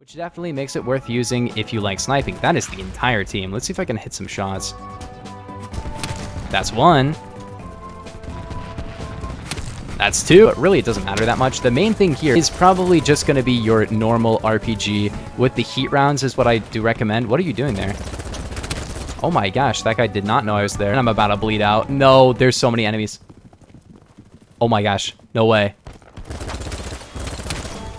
which definitely makes it worth using if you like sniping. That is the entire team. Let's see if I can hit some shots. That's one. That's two. But really, it doesn't matter that much. The main thing here is probably just going to be your normal RPG with the heat rounds is what I do recommend. What are you doing there? Oh my gosh, that guy did not know I was there. And I'm about to bleed out. No, there's so many enemies. Oh my gosh, no way.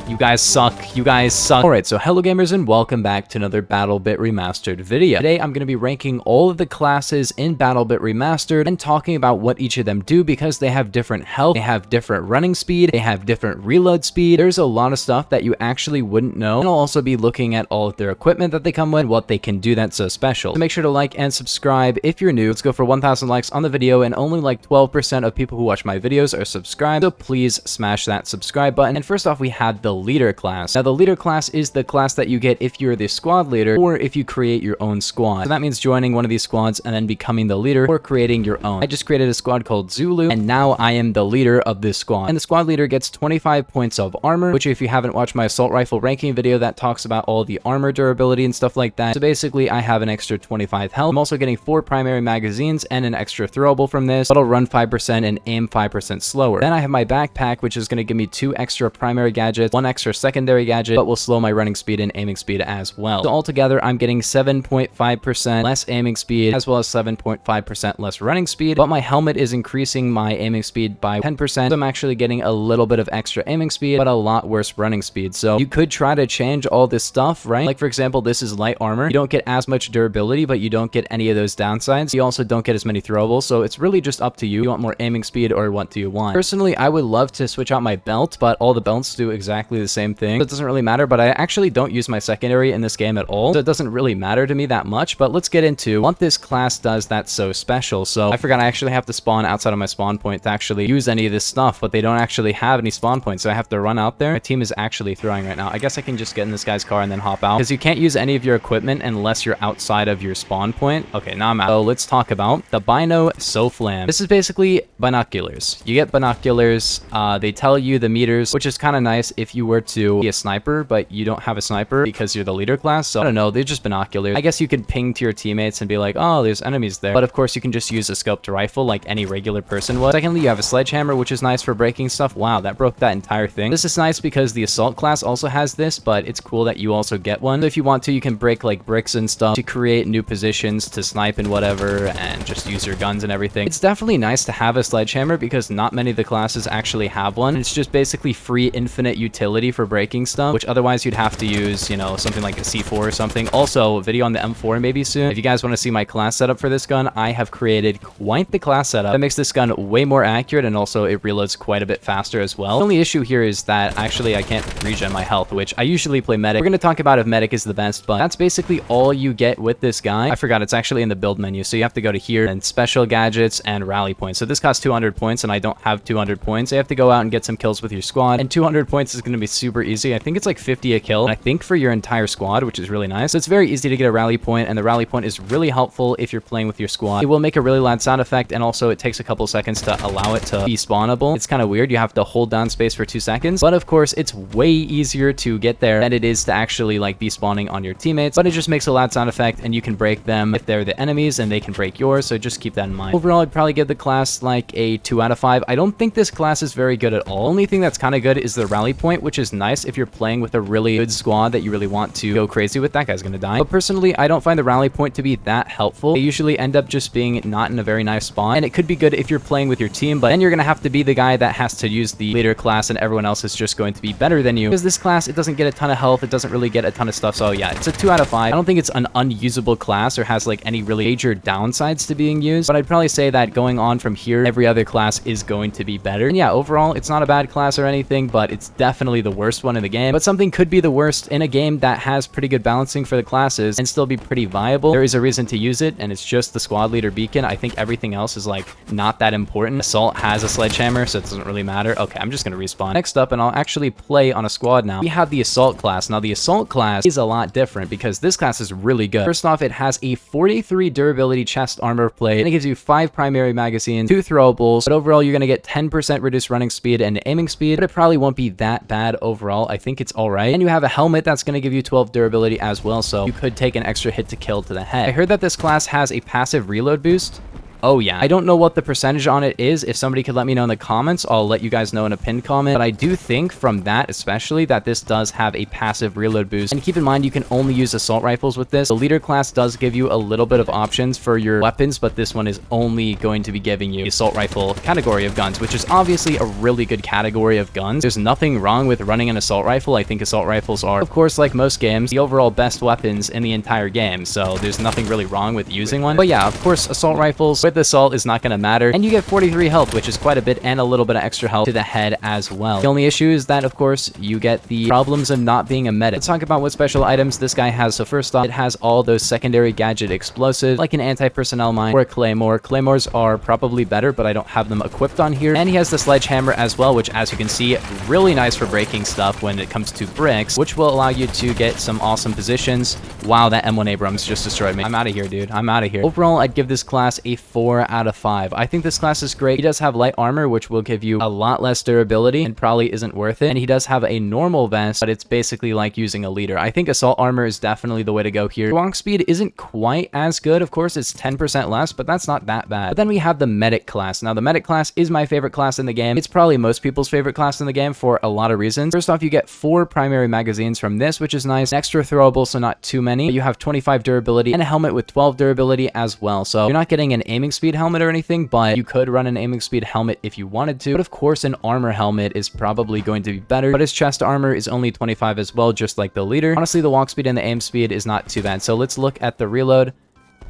You guys suck. You guys suck. Alright, so hello gamers and welcome back to another BattleBit Remastered video. Today I'm going to be ranking all of the classes in BattleBit Remastered and talking about what each of them do because they have different health, they have different running speed, they have different reload speed. There's a lot of stuff that you actually wouldn't know. And I'll also be looking at all of their equipment that they come with, what they can do that's so special. So make sure to like and subscribe if you're new. Let's go for 1,000 likes on the video, and only like 12% of people who watch my videos are subscribed, so please smash that subscribe button. And first off, we have the leader class. Now the leader class is the class that you get if you're the squad leader or if you create your own squad. So that means joining one of these squads and then becoming the leader or creating your own. I just created a squad called Zulu and now I am the leader of this squad. And the squad leader gets 25 points of armor, which if you haven't watched my assault rifle ranking video, that talks about all the armor durability and stuff like that. So basically I have an extra 25 health. I'm also getting 4 primary magazines and an extra throwable from this, but I'll run 5% and aim 5% slower. Then I have my backpack, which is going to give me 2 extra primary gadgets, 1 extra secondary gadget, but will slow my running speed and aiming speed as well. So altogether, I'm getting 7.5% less aiming speed as well as 7.5% less running speed, but my helmet is increasing my aiming speed by 10%. So I'm actually getting a little bit of extra aiming speed, but a lot worse running speed. So you could try to change all this stuff, right? Like for example, this is light armor. You don't get as much durability, but you don't get any of those downsides. You also don't get as many throwables. So it's really just up to you. You want more aiming speed or what do you want? Personally, I would love to switch out my belt, but all the belts do exactly the same thing. So it doesn't really matter, but I actually don't use my secondary in this game at all, so it doesn't really matter to me that much. But let's get into what this class does that's so special. So I forgot I actually have to spawn outside of my spawn point to actually use any of this stuff, but they don't actually have any spawn points, so I have to run out there. My team is actually throwing right now. I guess I can just get in this guy's car and then hop out, because you can't use any of your equipment unless you're outside of your spawn point. Okay, now I'm out. So let's talk about the Bino Soflam. This is basically binoculars. You get binoculars, they tell you the meters, which is kind of nice if you were to be a sniper, but you don't have a sniper because you're the leader class. So I don't know, they're just binoculars. I guess you could ping to your teammates and be like, oh, there's enemies there. But of course you can just use a scoped rifle like any regular person would. Secondly, you have a sledgehammer, which is nice for breaking stuff. Wow, that broke that entire thing. This is nice because the assault class also has this, but it's cool that you also get one. So if you want to, you can break like bricks and stuff to create new positions to snipe and whatever, and just use your guns and everything. It's definitely nice to have a sledgehammer because not many of the classes actually have one. It's just basically free infinite utility for breaking stuff, which otherwise you'd have to use, you know, something like a C4 or something. Also, a video on the M4 maybe soon. If you guys want to see my class setup for this gun, I have created quite the class setup that makes this gun way more accurate, and also it reloads quite a bit faster as well. The only issue here is that actually I can't regen my health, which I usually play medic. We're going to talk about if medic is the best, but that's basically all you get with this guy. I forgot it's actually in the build menu, so you have to go to here and special gadgets and rally points. So this costs 200 points and I don't have 200 points. So you have to go out and get some kills with your squad, and 200 points is going to be super easy. I think it's like 50 a kill, and I think for your entire squad, which is really nice. So it's very easy to get a rally point, and the rally point is really helpful if you're playing with your squad. It will make a really loud sound effect, and also it takes a couple seconds to allow it to be spawnable. It's kind of weird. You have to hold down space for 2 seconds, but of course it's way easier to get there than it is to actually like be spawning on your teammates. But it just makes a loud sound effect, and you can break them if they're the enemies, and they can break yours. So just keep that in mind. Overall, I'd probably give the class like a 2 out of 5. I don't think this class is very good at all. Only thing that's kind of good is the rally point, which is nice if you're playing with a really good squad that you really want to go crazy with. That guy's gonna die. But personally, I don't find the rally point to be that helpful. They usually end up just being not in a very nice spawn, and it could be good if you're playing with your team, but then you're gonna have to be the guy that has to use the leader class, and everyone else is just going to be better than you, because this class, it doesn't get a ton of health, it doesn't really get a ton of stuff. So yeah, it's a 2 out of 5. I don't think it's an unusable class or has like any really major downsides to being used, but I'd probably say that going on from here, every other class is going to be better. And yeah, overall, it's not a bad class or anything, but it's definitely the worst one in the game. But something could be the worst in a game that has pretty good balancing for the classes and still be pretty viable. There is a reason to use it, and it's just the squad leader beacon. I think everything else is like not that important. Assault has a sledgehammer, so it doesn't really matter. Okay, I'm just gonna respawn. Next up, and I'll actually play on a squad now, we have the assault class. Now the assault class is a lot different because this class is really good. First off, it has a 43 durability chest armor plate, and it gives you 5 primary magazines, 2 throwables, but overall you're gonna get 10% reduced running speed and aiming speed, but it probably won't be that bad. bad overall. I think it's alright. And you have a helmet that's going to give you 12 durability as well, so you could take an extra hit to kill to the head. I heard that this class has a passive reload boost. Oh yeah, I don't know what the percentage on it is. If somebody could let me know in the comments, I'll let you guys know in a pinned comment. But I do think from that especially that this does have a passive reload boost. And keep in mind, you can only use assault rifles with this. The leader class does give you a little bit of options for your weapons, but this one is only going to be giving you the assault rifle category of guns, which is obviously a really good category of guns. There's nothing wrong with running an assault rifle. I think assault rifles are, of course, like most games, the overall best weapons in the entire game. So there's nothing really wrong with using one. But yeah, of course, assault rifles with assault is not going to matter, and you get 43 health, which is quite a bit, and a little bit of extra health to the head as well. The only issue is that, of course, you get the problems of not being a medic. Let's talk about what special items this guy has. So first off, it has all those secondary gadget explosives, like an anti-personnel mine or a claymore. Claymores are probably better, but I don't have them equipped on here. And he has the sledgehammer as well, which, as you can see, really nice for breaking stuff when it comes to bricks, which will allow you to get some awesome positions. Wow, that M1 Abrams just destroyed me. I'm out of here, dude. I'm out of here. Overall, I'd give this class a 4 out of 5. I think this class is great. He does have light armor, which will give you a lot less durability and probably isn't worth it. And he does have a normal vest, but it's basically like using a leader. I think assault armor is definitely the way to go here. Walk speed isn't quite as good. Of course, it's 10% less, but that's not that bad. But then we have the medic class. Now, the medic class is my favorite class in the game. It's probably most people's favorite class in the game for a lot of reasons. First off, you get 4 primary magazines from this, which is nice. An extra throwable, so not too many. You have 25 durability and a helmet with 12 durability as well. So you're not getting an aiming speed helmet or anything, but you could run an aiming speed helmet if you wanted to. But of course, an armor helmet is probably going to be better, but his chest armor is only 25 as well, just like the leader. Honestly, the walk speed and the aim speed is not too bad. So let's look at the reload.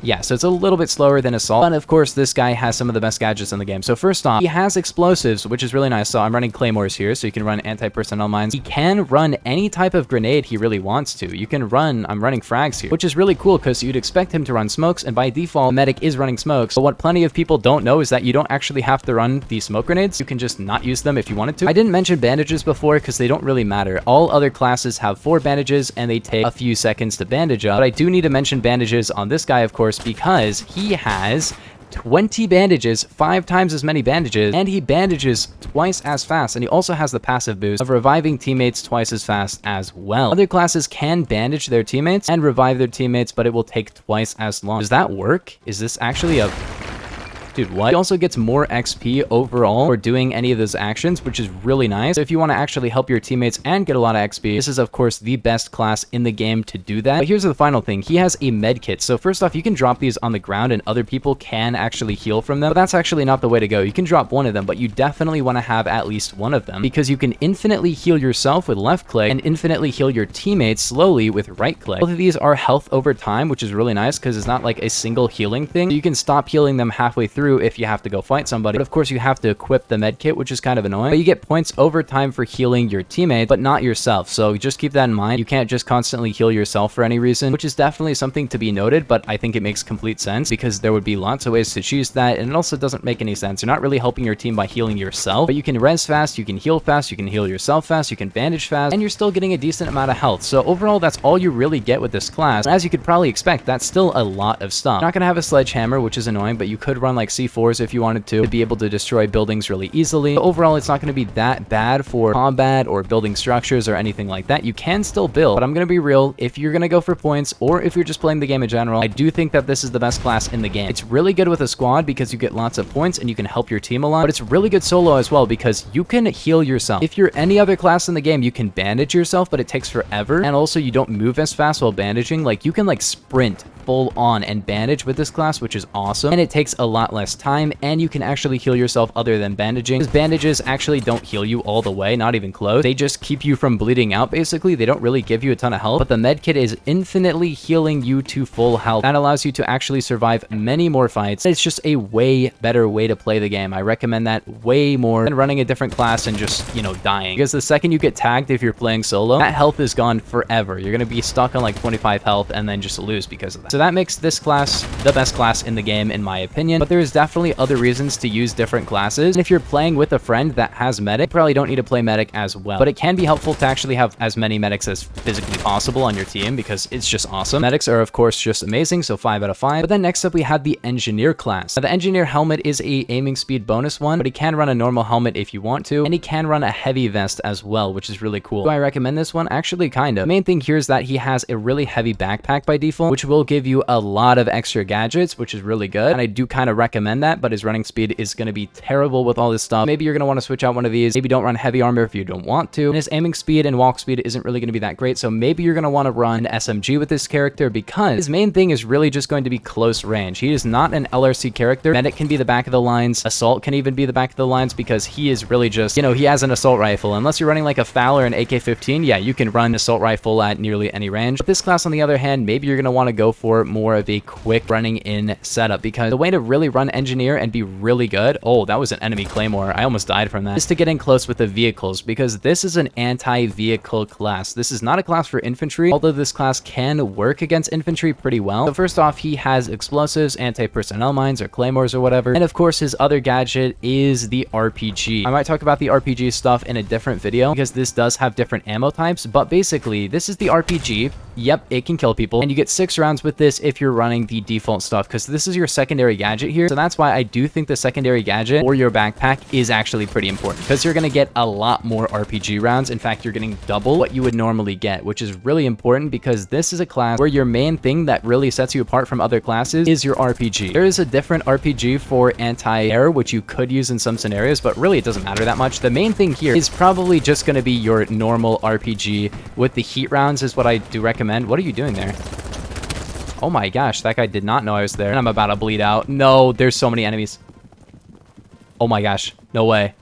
Yeah, so it's a little bit slower than assault, but of course this guy has some of the best gadgets in the game. So first off, he has explosives, which is really nice. So I'm running claymores here, so you can run anti-personnel mines. He can run any type of grenade he really wants to. You can run, I'm running frags here, which is really cool because you'd expect him to run smokes, and by default, the medic is running smokes. But what plenty of people don't know is that you don't actually have to run these smoke grenades. You can just not use them if you wanted to. I didn't mention bandages before because they don't really matter. All other classes have 4 bandages, and they take a few seconds to bandage up. But I do need to mention bandages on this guy, of course, because he has 20 bandages, 5 times as many bandages, and he bandages twice as fast, and he also has the passive boost of reviving teammates twice as fast as well. Other classes can bandage their teammates and revive their teammates, but it will take twice as long. Does that work? Is this actually a... Dude, what? He also gets more XP overall for doing any of those actions, which is really nice. So if you want to actually help your teammates and get a lot of XP, this is, of course, the best class in the game to do that. But here's the final thing. He has a med kit. So first off, you can drop these on the ground and other people can actually heal from them. But that's actually not the way to go. You can drop one of them, but you definitely want to have at least one of them because you can infinitely heal yourself with left click and infinitely heal your teammates slowly with right click. Both of these are health over time, which is really nice because it's not like a single healing thing. So you can stop healing them halfway through if you have to go fight somebody. But of course, you have to equip the med kit, which is kind of annoying. But you get points over time for healing your teammates, but not yourself. So just keep that in mind. You can't just constantly heal yourself for any reason, which is definitely something to be noted, but I think it makes complete sense because there would be lots of ways to choose that, and it also doesn't make any sense. You're not really helping your team by healing yourself, but you can res fast, you can heal fast, you can heal yourself fast, you can bandage fast, and you're still getting a decent amount of health. So overall, that's all you really get with this class. As you could probably expect, that's still a lot of stuff. You're not going to have a sledgehammer, which is annoying, but you could run like C4s if you wanted to be able to destroy buildings really easily. But overall, it's not going to be that bad for combat or building structures or anything like that. You can still build, but I'm going to be real. If you're going to go for points or if you're just playing the game in general, I do think that this is the best class in the game. It's really good with a squad because you get lots of points and you can help your team a lot, but it's really good solo as well because you can heal yourself. If you're any other class in the game, you can bandage yourself, but it takes forever, and also you don't move as fast while bandaging. Like, you can like sprint full on and bandage with this class, which is awesome, and it takes a lot less time, and you can actually heal yourself other than bandaging, because bandages actually don't heal you all the way, not even close. They just keep you from bleeding out, basically. They don't really give you a ton of health, but the med kit is infinitely healing you to full health. That allows you to actually survive many more fights. It's just a way better way to play the game. I recommend that way more than running a different class and just, you know, dying, because the second you get tagged, if you're playing solo, that health is gone forever. You're gonna be stuck on like 25 health and then just lose because of that. So that makes this class the best class in the game, in my opinion, but there's definitely other reasons to use different classes. And if you're playing with a friend that has medic, you probably don't need to play medic as well. But it can be helpful to actually have as many medics as physically possible on your team because it's just awesome. Medics are, of course, just amazing, so 5 out of 5. But then next up, we have the engineer class. Now, the engineer helmet is a aiming speed bonus one, but he can run a normal helmet if you want to, and he can run a heavy vest as well, which is really cool. Do I recommend this one? Actually, kind of. The main thing here is that he has a really heavy backpack by default, which will give you a lot of extra gadgets, which is really good. And I do kind of recommend that, but his running speed is going to be terrible with all this stuff. Maybe you're going to want to switch out one of these. Maybe don't run heavy armor if you don't want to. And his aiming speed and walk speed isn't really going to be that great, so maybe you're going to want to run an SMG with this character because his main thing is really just going to be close range. He is not an LRC character. Medic can be the back of the lines. Assault can even be the back of the lines because he is really just, you know, he has an assault rifle. Unless you're running like a FAL or an AK-15, yeah, you can run assault rifle at nearly any range. But this class, on the other hand, maybe you're going to want to go for more of a quick running in setup because the way to really run engineer and be really good, oh, that was an enemy claymore. I almost died from that, is to get in close with the vehicles because this is an anti-vehicle class. This is not a class for infantry, although this class can work against infantry pretty well. So first off, he has explosives, anti-personnel mines or claymores or whatever. And of course, his other gadget is the RPG. I might talk about the RPG stuff in a different video because this does have different ammo types, but basically this is the RPG. Yep, it can kill people, and you get 6 rounds with this if you're running the default stuff because this is your secondary gadget here. So that's why I do think the secondary gadget or your backpack is actually pretty important because you're going to get a lot more RPG rounds. In fact, you're getting double what you would normally get, which is really important because this is a class where your main thing that really sets you apart from other classes is your RPG. There is a different RPG for anti-air, which you could use in some scenarios, but really it doesn't matter that much. The main thing here is probably just going to be your normal RPG with the heat rounds is what I do recommend. What are you doing there? Oh my gosh, that guy did not know I was there. And I'm about to bleed out. No, there's so many enemies. Oh my gosh, no way.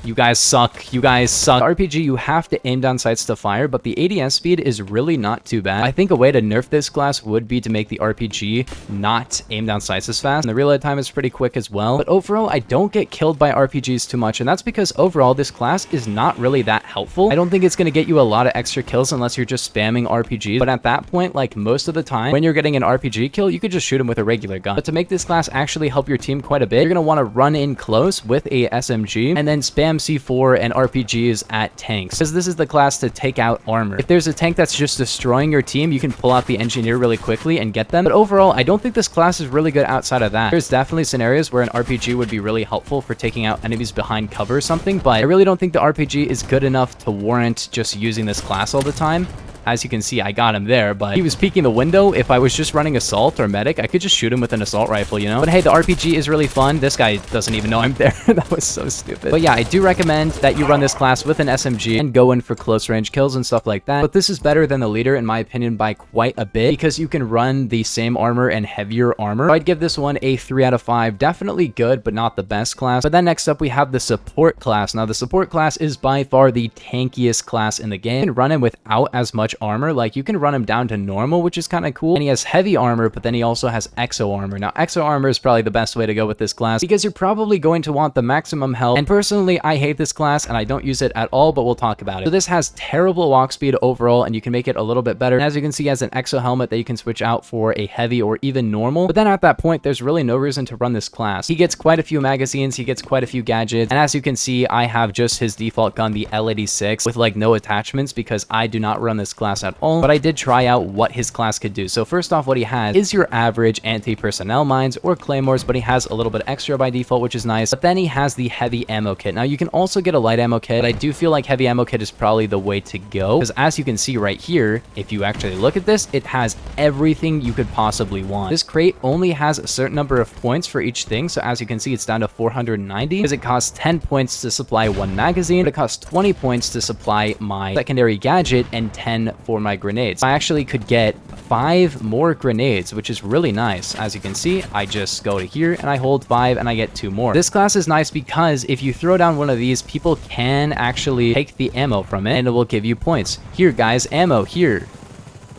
You guys suck. You guys suck. RPG, you have to aim down sights to fire, but the ADS speed is really not too bad. I think a way to nerf this class would be to make the RPG not aim down sights as fast, and the reload time is pretty quick as well. But overall, I don't get killed by RPGs too much, and that's because overall, this class is not really that helpful. I don't think it's going to get you a lot of extra kills unless you're just spamming RPGs, but at that point, like most of the time, when you're getting an RPG kill, you could just shoot him with a regular gun. But to make this class actually help your team quite a bit, you're going to want to run in close with a SMG, and then spam C4 and RPGs at tanks, because this is the class to take out armor. If there's a tank that's just destroying your team, you can pull out the engineer really quickly and get them. But overall, I don't think this class is really good outside of that. There's definitely scenarios where an RPG would be really helpful for taking out enemies behind cover or something, but I really don't think the RPG is good enough to warrant just using this class all the time. As you can see, I got him there, but he was peeking the window. If I was just running assault or medic, I could just shoot him with an assault rifle, you know? But hey, the RPG is really fun. This guy doesn't even know I'm there. That was so stupid. But yeah, I do recommend that you run this class with an SMG and go in for close range kills and stuff like that. But this is better than the leader, in my opinion, by quite a bit because you can run the same armor and heavier armor. So I'd give this one a 3 out of 5. Definitely good, but not the best class. But then next up, we have the support class. Now, the support class is by far the tankiest class in the game. You can run him without as much armor. Like, you can run him down to normal, which is kind of cool. And he has heavy armor, but then he also has exo armor. Now, exo armor is probably the best way to go with this class because you're probably going to want the maximum health. And personally, I hate this class and I don't use it at all, but we'll talk about it. So this has terrible walk speed overall, and you can make it a little bit better. And as you can see, he has an exo helmet that you can switch out for a heavy or even normal. But then at that point, there's really no reason to run this class. He gets quite a few magazines, he gets quite a few gadgets. And as you can see, I have just his default gun, the L86, with like no attachments because I do not run this class at all. But I did try out what his class could do. So first off, what he has is your average anti-personnel mines or claymores, but he has a little bit extra by default, which is nice. But then he has the heavy ammo kit. Now you can also get a light ammo kit, but I do feel like heavy ammo kit is probably the way to go because as you can see right here, if you actually look at this, it has everything you could possibly want. This crate only has a certain number of points for each thing. So as you can see, it's down to 490 because it costs 10 points to supply one magazine, but it costs 20 points to supply my secondary gadget and 10 for my grenades. I actually could get 5 more grenades, which is really nice. As you can see, I just go to here and I hold 5 and I get 2 more. This class is nice because if you throw down one of these, people can actually take the ammo from it and it will give you points. Here, guys, ammo here.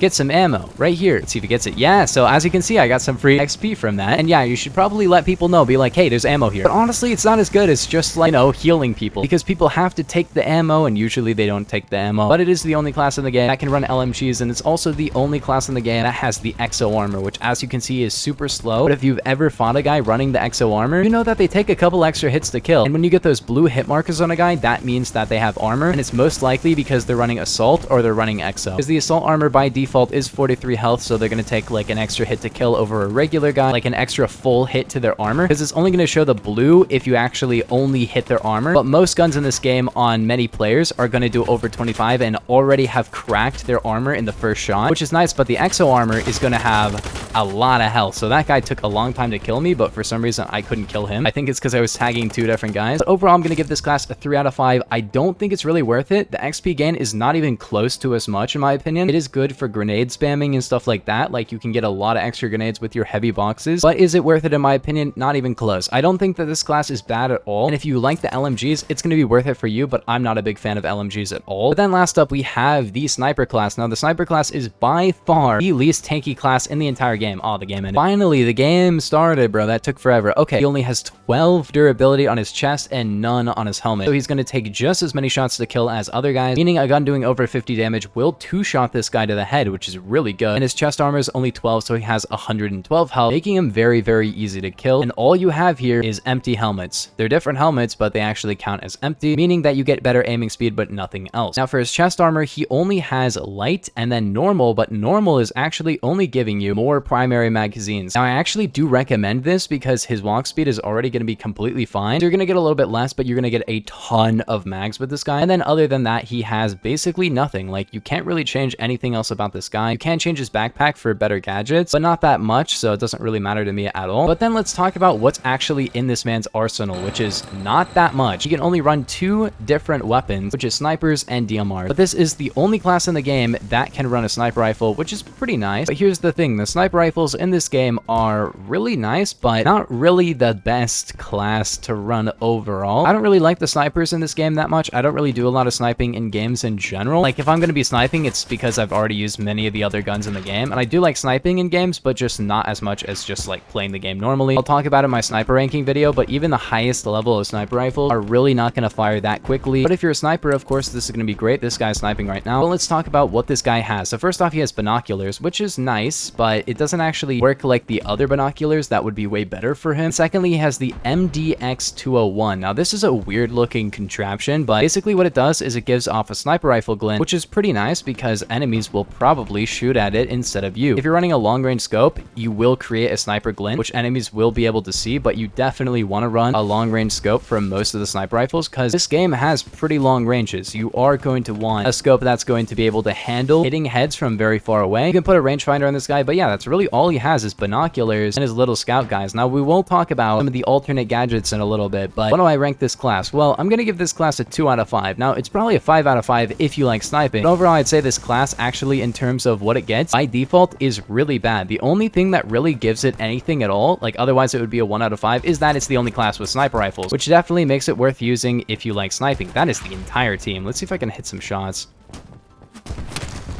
get some ammo right here. Let's see if he gets it. Yeah, so as you can see, I got some free XP from that. And yeah, you should probably let people know, be like, hey, there's ammo here. But honestly, it's not as good as just like, you know, healing people, because people have to take the ammo and usually they don't take the ammo. But it is the only class in the game that can run LMGs, and it's also the only class in the game that has the exo armor, which as you can see is super slow. But if you've ever fought a guy running the exo armor, you know that they take a couple extra hits to kill. And when you get those blue hit markers on a guy, that means that they have armor, and it's most likely because they're running assault or they're running exo. Because the assault armor by default is 43 health, so they're going to take like an extra hit to kill over a regular guy, like an extra full hit to their armor, because it's only going to show the blue if you actually only hit their armor. But most guns in this game on many players are going to do over 25 and already have cracked their armor in the first shot, which is nice. But the exo armor is going to have a lot of health, so that guy took a long time to kill me, but for some reason I couldn't kill him. I think it's because I was tagging two different guys. But overall, I'm going to give this class a 3 out of 5. I don't think it's really worth it. The XP gain is not even close to as much in my opinion. It is good for grenade spamming and stuff like that, like you can get a lot of extra grenades with your heavy boxes, but is it worth it in my opinion? Not even close. I don't think that this class is bad at all, and if you like the LMGs, it's going to be worth it for you, but I'm not a big fan of LMGs at all. But then last up, we have the sniper class. Now the sniper class is by far the least tanky class in the entire game. Oh, the game ended. Finally, the game started, bro. That took forever. Okay, he only has 12 durability on his chest and none on his helmet, so he's going to take just as many shots to kill as other guys, meaning a gun doing over 50 damage will two-shot this guy to the head, which is really good. And his chest armor is only 12, so he has 112 health, making him very, very easy to kill. And all you have here is empty helmets. They're different helmets, but they actually count as empty, meaning that you get better aiming speed, but nothing else. Now for his chest armor, he only has light and then normal, but normal is actually only giving you more primary magazines. Now I actually do recommend this because his walk speed is already going to be completely fine. So you're going to get a little bit less, but you're going to get a ton of mags with this guy. And then other than that, he has basically nothing. Like you can't really change anything else about this guy. You can change his backpack for better gadgets, but not that much, so it doesn't really matter to me at all. But then let's talk about what's actually in this man's arsenal, which is not that much. He can only run 2 different weapons, which is snipers and DMRs. But this is the only class in the game that can run a sniper rifle, which is pretty nice. But here's the thing, the sniper rifles in this game are really nice, but not really the best class to run overall. I don't really like the snipers in this game that much. I don't really do a lot of sniping in games in general. Like if I'm going to be sniping, it's because I've already used many of the other guns in the game, and I do like sniping in games, but just not as much as just like playing the game normally. I'll talk about it in my sniper ranking video, but even the highest level of sniper rifles are really not going to fire that quickly. But if you're a sniper, of course, this is going to be great. This guy's sniping right now. But let's talk about what this guy has. So first off, he has binoculars, which is nice, but it doesn't actually work like the other binoculars that would be way better for him. Secondly, he has the MDX-201. Now this is a weird looking contraption, but basically what it does is it gives off a sniper rifle glint, which is pretty nice because enemies will probably shoot at it instead of you. If you're running a long range scope, you will create a sniper glint, which enemies will be able to see, but you definitely want to run a long range scope for most of the sniper rifles because this game has pretty long ranges. You are going to want a scope that's going to be able to handle hitting heads from very far away. You can put a rangefinder on this guy, but yeah, that's really all he has is binoculars and his little scout guys. Now we will talk about some of the alternate gadgets in a little bit, but what do I rank this class? Well, I'm going to give this class a 2 out of 5. Now it's probably a 5 out of 5 if you like sniping, but overall I'd say this class actually in terms of what it gets by default is really bad. The only thing that really gives it anything at all, like otherwise it would be a 1 out of 5, is that it's the only class with sniper rifles, which definitely makes it worth using if you like sniping. That is the entire team. Let's see if I can hit some shots.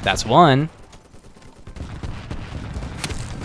That's 1.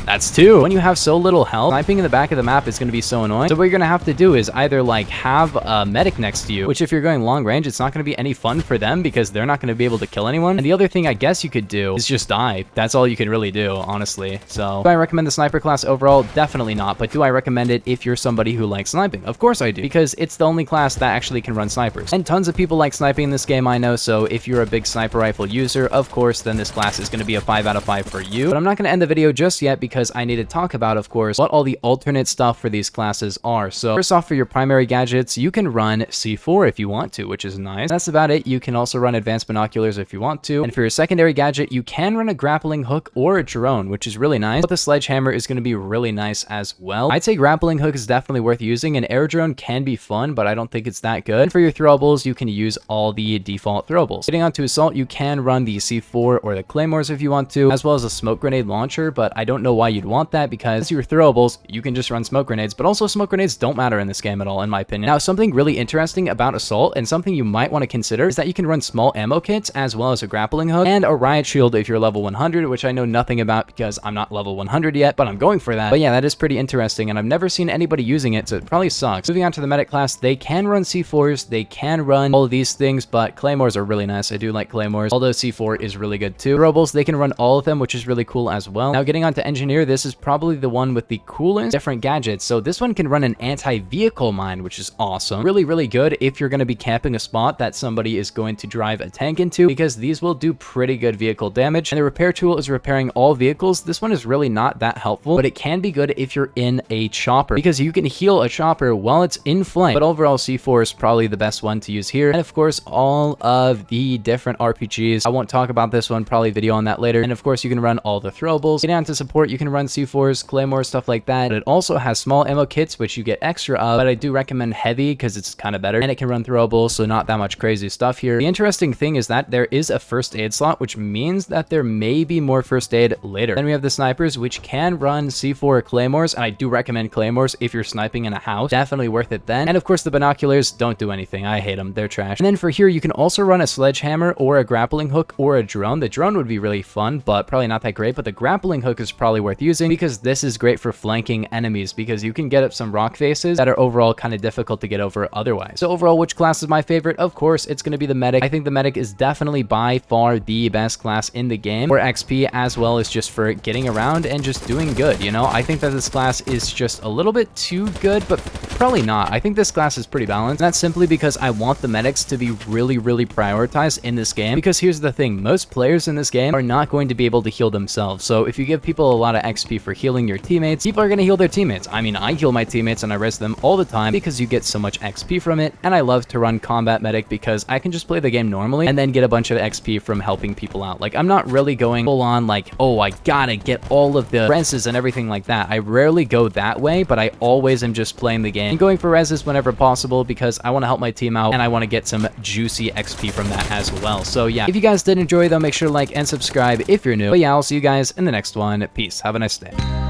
That's 2. When you have so little health, sniping in the back of the map is going to be so annoying. So what you're going to have to do is either like have a medic next to you, which if you're going long range, it's not going to be any fun for them because they're not going to be able to kill anyone. And the other thing I guess you could do is just die. That's all you can really do, honestly. So do I recommend the sniper class overall? Definitely not. But do I recommend it if you're somebody who likes sniping? Of course I do, because it's the only class that actually can run snipers. And tons of people like sniping in this game, I know. So if you're a big sniper rifle user, of course, then this class is going to be a 5 out of 5 for you. But I'm not going to end the video just yet because I need to talk about, of course, what all the alternate stuff for these classes are. So first off, for your primary gadgets, you can run C4 if you want to, which is nice. That's about it. You can also run advanced binoculars if you want to. And for your secondary gadget, you can run a grappling hook or a drone, which is really nice. But the sledgehammer is going to be really nice as well. I'd say grappling hook is definitely worth using. An air drone can be fun, but I don't think it's that good. And for your throwables, you can use all the default throwables. Getting onto assault, you can run the C4 or the claymores if you want to, as well as a smoke grenade launcher, but I don't know why why you'd want that, because your throwables, you can just run smoke grenades, but also smoke grenades don't matter in this game at all, in my opinion. Now, something really interesting about Assault, and something you might want to consider, is that you can run small ammo kits, as well as a grappling hook, and a riot shield if you're level 100, which I know nothing about because I'm not level 100 yet, but I'm going for that. But yeah, that is pretty interesting, and I've never seen anybody using it, so it probably sucks. Moving on to the medic class, they can run C4s, they can run all of these things, but claymores are really nice. I do like claymores, although C4 is really good too. Robles, they can run all of them, which is really cool as well. Now, getting on to engineer, this is probably the one with the coolest different gadgets. So this one can run an anti-vehicle mine, which is awesome. Really, really good if you're going to be camping a spot that somebody is going to drive a tank into, because these will do pretty good vehicle damage. And the repair tool is repairing all vehicles. This one is really not that helpful, but it can be good if you're in a chopper, because you can heal a chopper while it's in flame. But overall, C4 is probably the best one to use here. And of course, all of the different RPGs. I won't talk about this one, probably video on that later. And of course, you can run all the throwables. Getting on to support, you can run C4s, claymores, stuff like that. But it also has small ammo kits, which you get extra of, but I do recommend heavy because it's kind of better, and it can run throwables, so not that much crazy stuff here. The interesting thing is that there is a first aid slot, which means that there may be more first aid later. Then we have the snipers, which can run C4 claymores, and I do recommend claymores if you're sniping in a house. Definitely worth it then. And of course, the binoculars don't do anything. I hate them. They're trash. And then for here, you can also run a sledgehammer or a grappling hook or a drone. The drone would be really fun, but probably not that great. But the grappling hook is probably worth using, because this is great for flanking enemies, because you can get up some rock faces that are overall kind of difficult to get over otherwise. So overall, which class is my favorite? Of course, it's going to be the medic. I think the medic is definitely by far the best class in the game for XP, as well as just for getting around and just doing good. You know, I think that this class is just a little bit too good, but probably not. I think this class is pretty balanced. And that's simply because I want the medics to be really, really prioritized in this game, because here's the thing. Most players in this game are not going to be able to heal themselves. So if you give people a lot of XP for healing your teammates, people are going to heal their teammates. I mean, I heal my teammates and I res them all the time because you get so much XP from it. And I love to run combat medic because I can just play the game normally and then get a bunch of XP from helping people out. Like, I'm not really going full on like, oh, I gotta get all of the reses and everything like that. I rarely go that way, but I always am just playing the game and going for reses whenever possible, because I want to help my team out and I want to get some juicy XP from that as well. So yeah, if you guys did enjoy though, make sure to like and subscribe if you're new. But yeah, I'll see you guys in the next one. Peace. Have a nice day.